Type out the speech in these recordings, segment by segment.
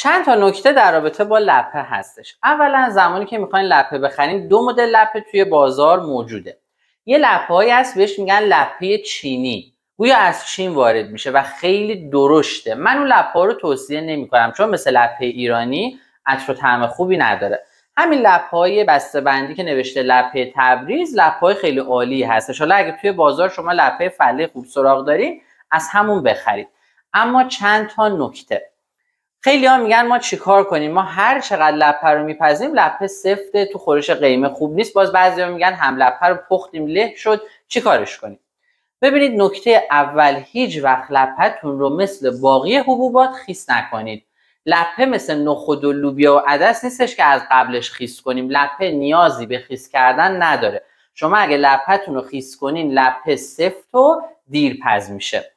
چند تا نکته در رابطه با لپه هستش. اولا زمانی که میخواین لپه بخرین دو مدل لپه توی بازار موجوده. یه لپه‌هایی هست بهش میگن لپه چینی، گویا از چین وارد میشه و خیلی درشته. من اون لپه‌ها رو توصیه نمی‌کنم چون مثل لپه ایرانی عطر و طعم خوبی نداره. همین لپه‌های بسته‌بندی که نوشته لپه تبریز لپه‌های خیلی عالی هستش. حالا اگه توی بازار شما لپه فله خوب سراغ دارین از همون بخرید. اما چند تا نکته. خیلی ها میگن ما چیکار کنیم، ما هر چقدر لپه رو میپزیم لپه سفته، تو خورش قیمه خوب نیست. باز بعضی ها میگن هم لپه رو پختیم له شد، چیکارش کنیم؟ ببینید نکته اول، هیچ وقت لپه‌تون رو مثل باقی حبوبات خیس نکنید. لپه مثل نخود و لوبیا و عدس نیستش که از قبلش خیس کنیم. لپه نیازی به خیس کردن نداره. شما اگه لپه‌تون رو خیس کنین لپه سفت و دیرپز میشه.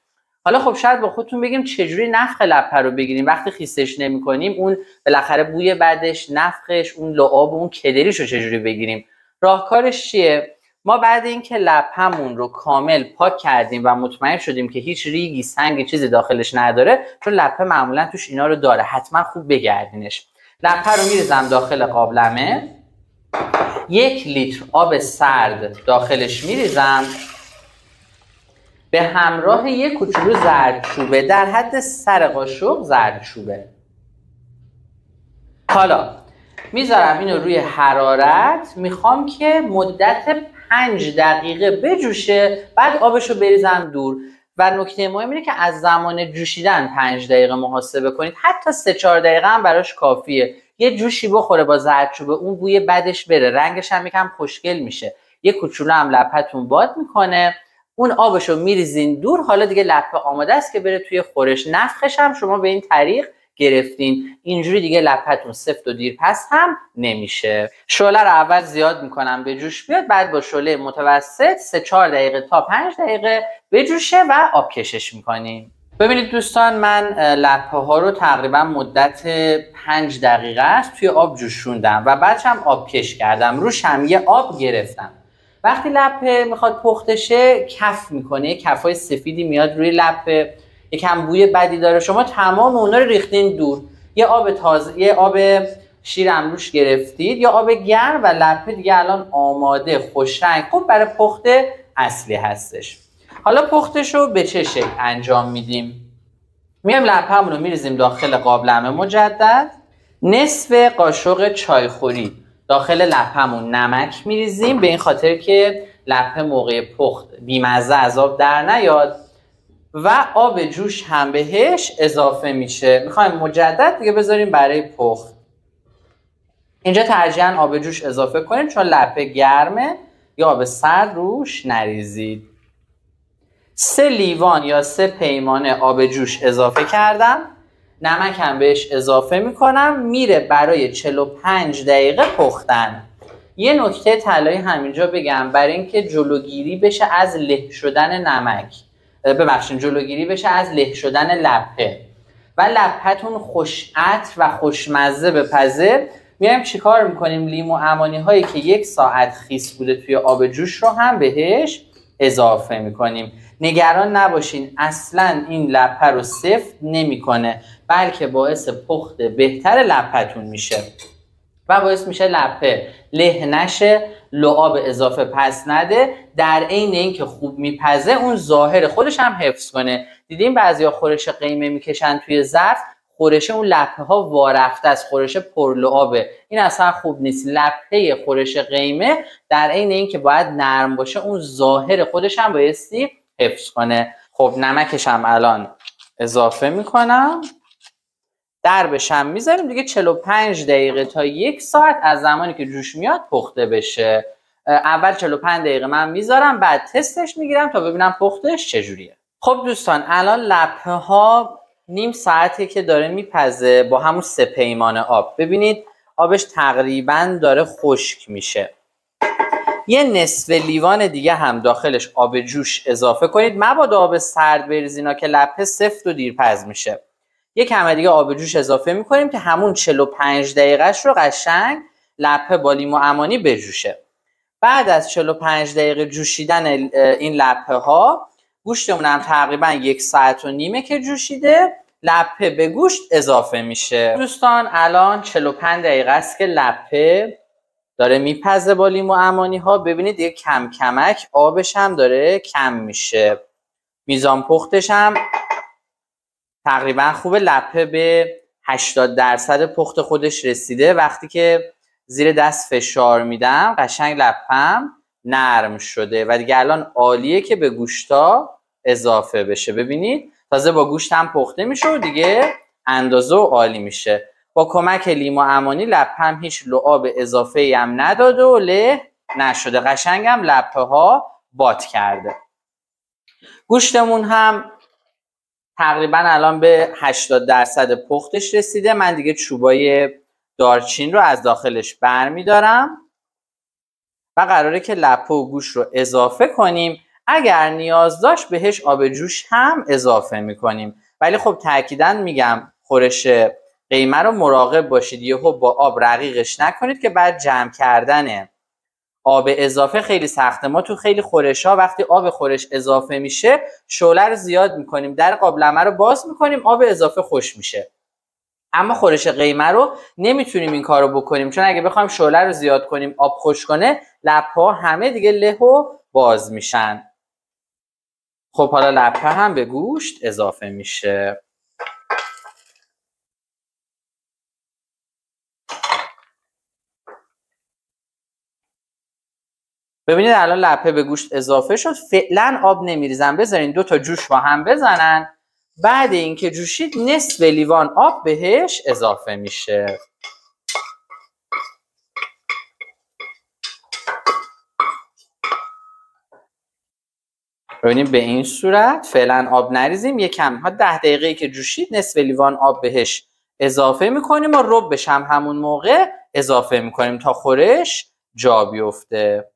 حالا خب شاید با خودتون بگیم چجوری نفخ لپه رو بگیریم وقتی خیسش نمی‌کنیم، اون بالاخره بوی بدش، نفخش، اون لعاب و اون کدریش رو چجوری بگیریم؟ راهکارش چیه؟ ما بعد اینکه لپه‌مون رو کامل پاک کردیم و مطمئن شدیم که هیچ ریگی، سنگی، چیزی داخلش نداره، چون لپه معمولا توش اینا رو داره، حتما خوب بگردینش. لپه رو میریزم داخل قابلمه، 1 لیتر آب سرد داخلش میریزم به همراه یک کوچولو زردچوبه، در حد سر قاشق زردچوبه. حالا میذارم اینو روی حرارت، میخوام که مدت 5 دقیقه بجوشه، بعد آبشو بریزم دور. و نکته مهم اینه که از زمان جوشیدن 5 دقیقه محاسبه کنید، حتی 3-4 دقیقه هم براش کافیه. یه جوشی بخوره با زردچوبه، اون بوی بدش بره، رنگش هم یکم خوشگل میشه، یه کوچولو هم لپه‌تون باد میکنه، اون آبشو میریزین دور. حالا دیگه لپه آماده است که بره توی خورش. نفخش هم شما به این طریق گرفتین، اینجوری دیگه لپه‌تون سفت و دیرپس هم نمیشه. شعله رو اول زیاد میکنم به جوش بیاد، بعد با شعله متوسط 3-4 دقیقه تا 5 دقیقه بجوشه و آب کشش میکنیم. ببینید دوستان، من لپه ها رو تقریبا مدت 5 دقیقه است توی آب جوشوندم و بعدش هم آب کش کردم، روش هم یه آب گرفتم. وقتی لپه میخواد پخته شه کف میکنه، کفای سفیدی میاد روی لپه، یکم بوی بدی داره. شما تمام اونا رو ریختین دور، یه آب تازه، یه آب شیرم روش گرفتید یا آب گرم و لپه دیگه الان آماده، خوش رنگ، خوب برای پخت اصلی هستش. حالا پختش رو به چه شکل انجام میدیم؟ میایم لپه‌مون رو میریزیم داخل قابلمه مجدد، نصف قاشق چایخوری داخل لپه‌مون نمک میریزیم، به این خاطر که لپه موقع پخت بیمزه از آب در نیاد، و آب جوش هم بهش اضافه میشه. میخوایم مجدد دیگه بذاریم برای پخت. اینجا ترجیحاً آب جوش اضافه کنید چون لپه گرمه، یا آب سرد روش نریزید. 3 لیوان یا 3 پیمانه آب جوش اضافه کردم، نمک هم بهش اضافه میکنم، میره برای 45 دقیقه پختن. یه نکته طلایی همینجا بگم برای اینکه جلوگیری بشه از له شدن نمک، جلوگیری بشه از له شدن لپه و لپه‌تون خوش عطر و خوشمزه بپزه، میایم چیکار میکنیم؟ لیمو عمانی هایی که 1 ساعت خیس بوده توی آب جوش رو هم بهش اضافه میکنیم. نگران نباشین، اصلا این لپه رو سفت نمیکنه، بلکه باعث پخت بهتر لپه‌تون میشه و باعث میشه لپه له نشه، لعاب اضافه پس نده، در عین اینکه خوب میپزه اون ظاهر خودش هم حفظ کنه. دیدین بعضیا خورش قیمه میکشن توی ظرف، خورش اون لپه ها وارفته است، خورش پرلعابه، این اصلا خوب نیست. لپه خورش قیمه در عین اینکه باید نرم باشه، اون ظاهر خودش هم بایستی حفظ کنه. خب نمکش هم الان اضافه میکنم، دربش هم میذاریم دیگه. 45 دقیقه تا 1 ساعت از زمانی که جوش میاد پخته بشه. اول 45 دقیقه من میذارم، بعد تستش میگیرم تا ببینم پختش چجوریه. خب دوستان، الان لپه ها نیم ساعته که داره میپزه با همون 3 پیمانه آب. ببینید آبش تقریبا داره خشک میشه. یه نصف لیوان دیگه هم داخلش آب جوش اضافه کنید، مبادا آب سرد بریزینا که لپه سفت و دیرپز میشه. یک کمه دیگه آب جوش اضافه میکنیم که همون 45 دقیقهش رو قشنگ لپه با لیمو عمانی بجوشه. بعد از 45 دقیقه جوشیدن این لپه ها، گوشتمون هم تقریبا 1 ساعت و نیمه که جوشیده، لپه به گوشت اضافه میشه. دوستان الان 45 دقیقه است که لپه داره میپزه با لیمو عمانی ها. ببینید دیگه کم کمک آبش هم داره کم میشه. میزان پختش هم تقریبا خوبه. لپه به 80% پخت خودش رسیده. وقتی که زیر دست فشار میدم قشنگ لپم نرم شده و دیگه الان عالیه که به گوشتا اضافه بشه. ببینید تازه با گوشت هم پخته میشه و دیگه اندازه و عالی میشه. با کمک لیمو عمانی لپم هیچ لعاب اضافه ای هم نداده و له نشده. قشنگ هم لپه ها بات کرده. گوشتمون هم تقریبا الان به 80% پختش رسیده. من دیگه چوبای دارچین رو از داخلش برمیدارم و قراره که لپه و گوشت رو اضافه کنیم. اگر نیاز داشت بهش آب جوش هم اضافه میکنیم، ولی خب تاکیداً میگم خورش قیمه رو مراقب باشید، یهو با آب رقیقش نکنید که بعد جمع کردن آب اضافه خیلی سخته. ما تو خیلی خورش ها وقتی آب خورش اضافه میشه شعله رو زیاد میکنیم، در قابلمه رو باز میکنیم، آب اضافه خوش میشه. اما خورش قیمه رو نمیتونیم این کارو بکنیم، چون اگه بخوایم شعله رو زیاد کنیم آب خوش کنه لپه همه دیگه له و باز میشن. خب حالا لپه هم به گوشت اضافه میشه. ببینید الان لپه به گوشت اضافه شد. فعلا آب نمیریزم، بذارین 2 تا جوش با هم بزنن. بعد اینکه جوشید نصف لیوان آب بهش اضافه میشه. ببینید به این صورت فعلا آب نریزیم. یکم 10 دقیقه که جوشید نصف لیوان آب بهش اضافه میکنیم و ربش هم همون موقع اضافه میکنیم تا خورش جا بیفته.